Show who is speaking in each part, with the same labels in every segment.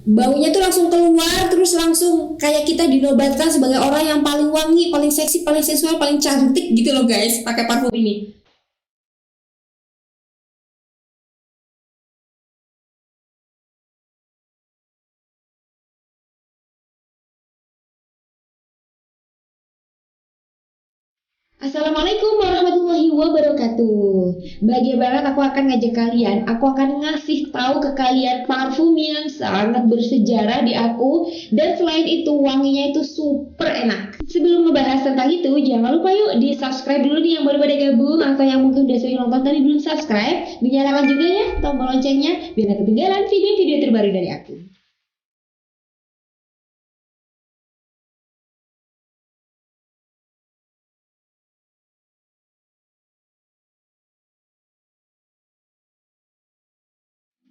Speaker 1: Baunya tuh langsung keluar, terus langsung kayak kita dinobatkan sebagai orang yang paling wangi, paling seksi, paling seksual, paling cantik gitu loh guys, pakai parfum ini. Assalamualaikum warahmatullahi wabarakatuh. Bahagia banget aku akan ngajak kalian, aku akan ngasih tahu ke kalian parfum yang sangat bersejarah di aku, dan selain itu wanginya itu super enak. Sebelum ngebahas tentang itu, jangan lupa yuk di subscribe dulu nih yang baru pada gabung, atau yang mungkin udah sering nonton tapi belum subscribe, dinyalakan juga ya tombol loncengnya biar gak ketinggalan video-video terbaru dari aku.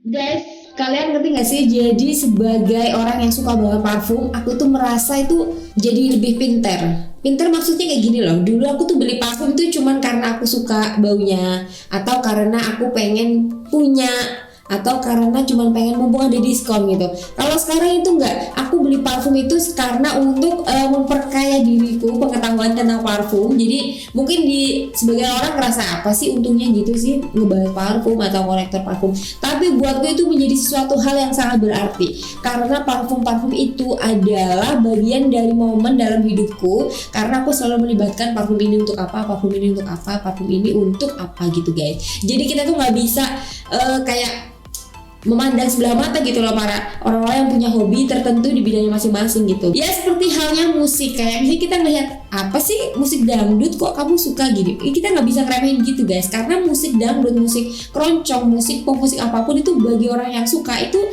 Speaker 1: Guys, kalian ngerti gak sih? Jadi sebagai orang yang suka banget parfum, aku tuh merasa itu jadi lebih pinter. Pinter maksudnya kayak gini loh. Dulu aku tuh beli parfum tuh cuman karena aku suka baunya, atau karena aku pengen punya, atau karena cuman pengen mumpung ada diskon gitu. Kalau sekarang itu enggak, aku beli parfum itu karena untuk memperkaya diriku, pengetahuan tentang parfum. Jadi mungkin di sebagian orang ngerasa apa sih untungnya gitu sih ngebahas parfum atau kolektor parfum. Tapi buatku itu menjadi sesuatu hal yang sangat berarti, karena parfum-parfum itu adalah bagian dari momen dalam hidupku. Karena aku selalu melibatkan parfum ini untuk apa, parfum ini untuk apa, parfum ini untuk apa gitu guys. Jadi kita tuh nggak bisa kayak memandang sebelah mata gitu loh para orang-orang yang punya hobi tertentu di bidangnya masing-masing gitu. Ya seperti halnya musik, kayak misalnya kita ngelihat apa sih musik dangdut kok kamu suka gini, kita nggak bisa ngeremehin gitu guys, karena musik dangdut, musik keroncong, musik pop, musik apapun itu bagi orang yang suka itu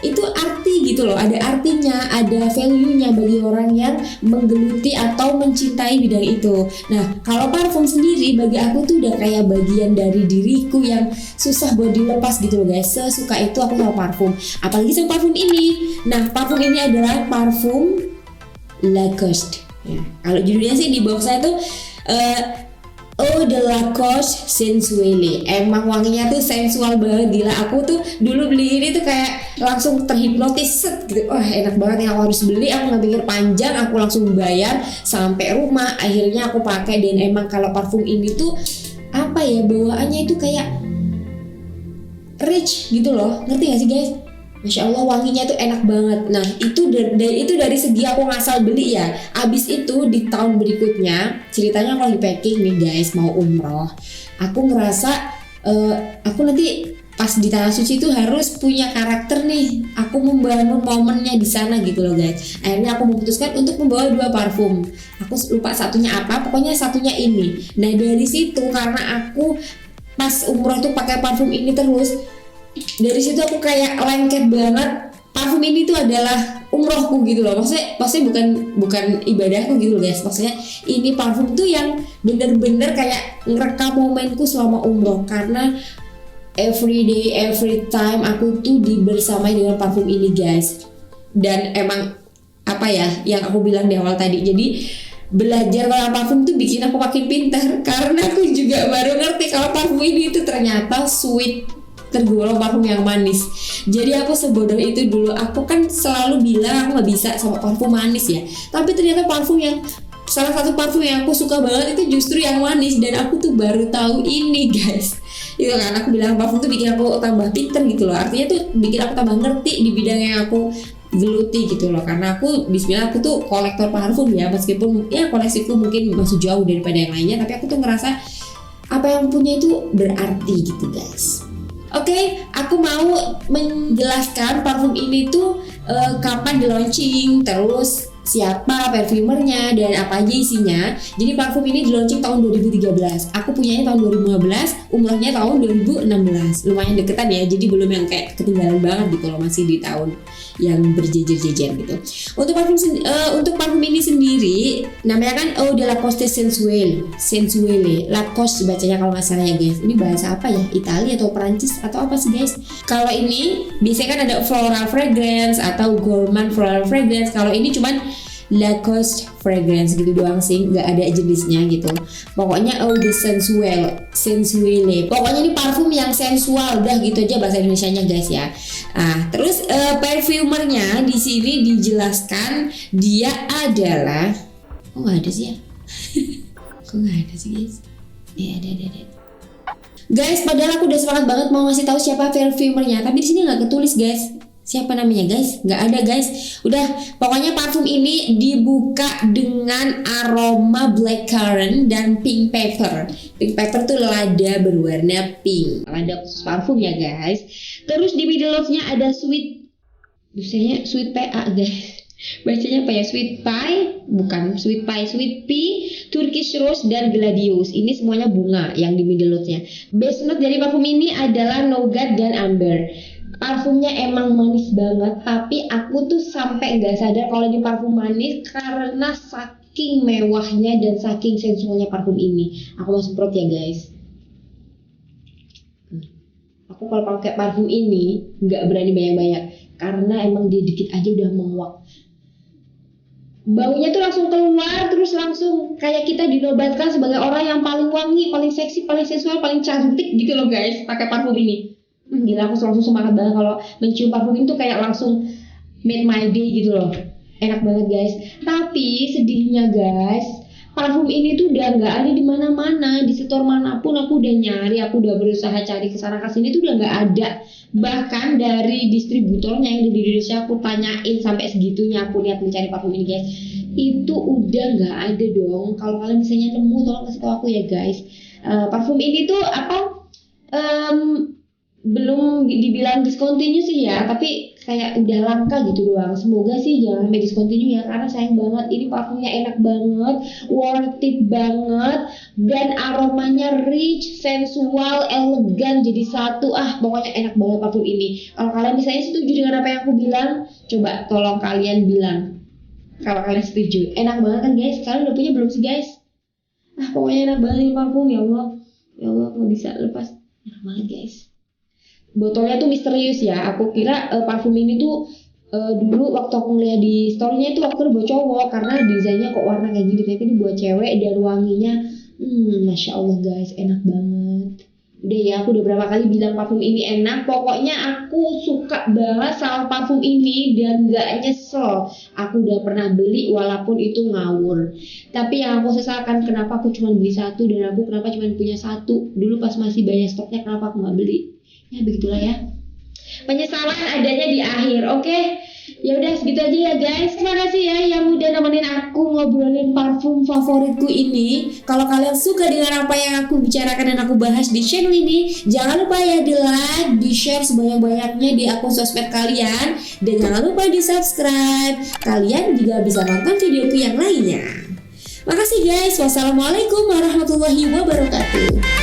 Speaker 1: arti gitu loh, ada artinya, ada value-nya bagi orang yang menggeluti atau mencintai bidang itu. Nah, kalau parfum sendiri bagi aku tuh udah kayak bagian dari diriku yang susah buat dilepas gitu loh guys. Sesuka itu aku sama parfum. Apalagi sama parfum ini. Nah, parfum ini adalah parfum Lacoste. Ya, kalau judulnya sih di box saya tuh Eau de Lacoste Sensuelle. Emang wanginya tuh sensual banget, gila. Aku tuh dulu beli ini tuh kayak langsung terhipnotis gitu. Wah enak banget yang aku harus beli. Aku nggak pikir panjang, aku langsung bayar sampai rumah. Akhirnya aku pakai, dan emang kalau parfum ini tuh apa ya, bawaannya itu kayak rich gitu loh. Ngerti gak sih guys? Masya Allah wanginya tuh enak banget. Nah itu dari segi aku ngasal beli ya. Abis itu di tahun berikutnya ceritanya aku lagi packing nih guys, mau umroh. Aku ngerasa aku nanti pas di tanah suci itu harus punya karakter nih. Aku membangun momennya di sana gitu loh guys. Akhirnya aku memutuskan untuk membawa 2 parfum. Aku lupa satunya apa, pokoknya satunya ini. Nah dari situ karena aku pas umroh tuh pakai parfum ini terus, dari situ aku kayak lengket banget. Parfum ini tuh adalah umrohku gitu loh. Maksudnya bukan ibadahku gitu loh guys. Maksudnya ini parfum tuh yang bener-bener kayak ngerekam momenku selama umroh, karena every day, every time aku tuh dibersamai dengan parfum ini guys. Dan emang apa ya yang aku bilang di awal tadi, jadi belajar kalau parfum tuh bikin aku makin pintar, karena aku juga baru ngerti kalau parfum ini itu ternyata sweet, tergolong parfum yang manis. Jadi aku sebodoh itu dulu. Aku kan selalu bilang aku gak bisa sama parfum manis ya, tapi ternyata parfum yang salah satu parfum yang aku suka banget itu justru yang manis, dan aku tuh baru tahu ini guys. Itu kan aku bilang parfum tuh bikin aku tambah pinter gitu loh. Artinya tuh bikin aku tambah ngerti di bidang yang aku geluti gitu loh. Karena aku bismillah aku tuh kolektor parfum ya, meskipun ya koleksiku mungkin masih jauh daripada yang lainnya, tapi aku tuh ngerasa apa yang punya itu berarti gitu guys. Oke, aku mau menjelaskan parfum ini tuh kapan di launching, terus siapa parfumernya, dan apa aja isinya. Jadi parfum ini di launching tahun 2013. Aku punyanya tahun 2015, umrohnya tahun 2016. Lumayan deketan ya, jadi belum yang kayak ketinggalan banget gitu loh, masih di tahun yang berjejer-jejer gitu. Untuk parfum ini sendiri namanya kan Eau de Lacoste Sensuelle. Lacoste bacanya kalau nggak salah ya guys. Ini bahasa apa ya? Italia atau Perancis atau apa sih guys? Kalau ini biasanya kan ada floral fragrance atau gourmand floral fragrance. Kalau ini cuman Lacoste fragrance gitu doang sih, nggak ada jenisnya gitu. Pokoknya eau de sensuelle. Pokoknya ini parfum yang sensual, udah gitu aja bahasa Indonesianya guys ya. Terus perfumernya di sini dijelaskan dia adalah, kok nggak ada sih ya? Kok nggak ada sih guys? Ada. Guys, padahal aku udah semangat banget mau ngasih tahu siapa perfumernya, tapi di sini nggak ketulis guys. Siapa namanya guys? Nggak ada guys. Udah, pokoknya parfum ini dibuka dengan aroma blackcurrant dan pink pepper. Pink pepper tuh lada berwarna pink. Lada khusus parfum ya guys. Terus di middle notes-nya ada sweet PA guys. Bacanya apa ya? Sweet pie? Bukan sweet pie, sweet pea, Turkish rose dan gladiolus. Ini semuanya bunga yang di middle notes-nya. Base note dari parfum ini adalah nougat dan amber. Parfumnya emang manis banget, tapi aku tuh sampai nggak sadar kalau ini parfum manis karena saking mewahnya dan saking sensualnya parfum ini. Aku mau semprot ya guys. Aku kalau pakai parfum ini nggak berani banyak-banyak karena emang dia dikit aja udah menguap. Baunya tuh langsung keluar, terus langsung kayak kita dinobatkan sebagai orang yang paling wangi, paling seksi, paling sensual, paling cantik gitu loh guys, pakai parfum ini. Gila, aku langsung semangat banget kalau mencium parfum ini tuh kayak langsung made my day gitu loh. Enak banget guys. Tapi sedihnya guys, parfum ini tuh udah nggak ada di mana-mana, di store manapun aku udah nyari, aku udah berusaha cari kesana kesini tuh udah nggak ada. Bahkan dari distributornya yang di Indonesia aku tanyain sampai segitunya aku lihat mencari parfum ini guys, itu udah nggak ada dong. Kalau kalian misalnya nemu, tolong kasih tahu aku ya guys. Parfum ini tuh belum dibilang discontinue sih ya, tapi kayak udah langka gitu doang. Semoga sih jangan sampai discontinue ya, karena sayang banget. Ini parfumnya enak banget, worth it banget, dan aromanya rich, sensual, elegan jadi satu. Pokoknya enak banget parfum ini. Kalau kalian misalnya setuju dengan apa yang aku bilang, coba tolong kalian bilang kalau kalian setuju. Enak banget kan guys? Kalian udah punya belum sih guys? Pokoknya enak banget ini parfum, ya Allah aku nggak bisa lepas. Enak banget guys. Botolnya tuh misterius ya. Aku kira parfum ini tuh dulu waktu aku ngeliat di story-nya itu aku kira buat cowok karena desainnya kok warna kayak gini, tapi ini buat cewek dan wanginya Masya Allah guys, enak banget. Udah ya, aku udah berapa kali bilang parfum ini enak. Pokoknya aku suka banget sama parfum ini dan gak nyesel aku udah pernah beli walaupun itu ngawur. Tapi yang aku sesalkan kenapa aku cuma beli satu, dan aku kenapa cuma punya satu. Dulu pas masih banyak stoknya, kenapa aku gak beli. Ya begitulah ya. Penyesalan adanya di akhir. Oke. Ya udah segitu aja ya guys. Terima kasih ya yang udah nemenin aku ngobrolin parfum favoritku ini. Kalau kalian suka dengan apa yang aku bicarakan dan aku bahas di channel ini, jangan lupa ya di like, di share sebanyak-banyaknya di akun sosmed kalian, dan jangan lupa di subscribe. Kalian juga bisa nonton videoku yang lainnya. Makasih guys. Wassalamualaikum warahmatullahi wabarakatuh.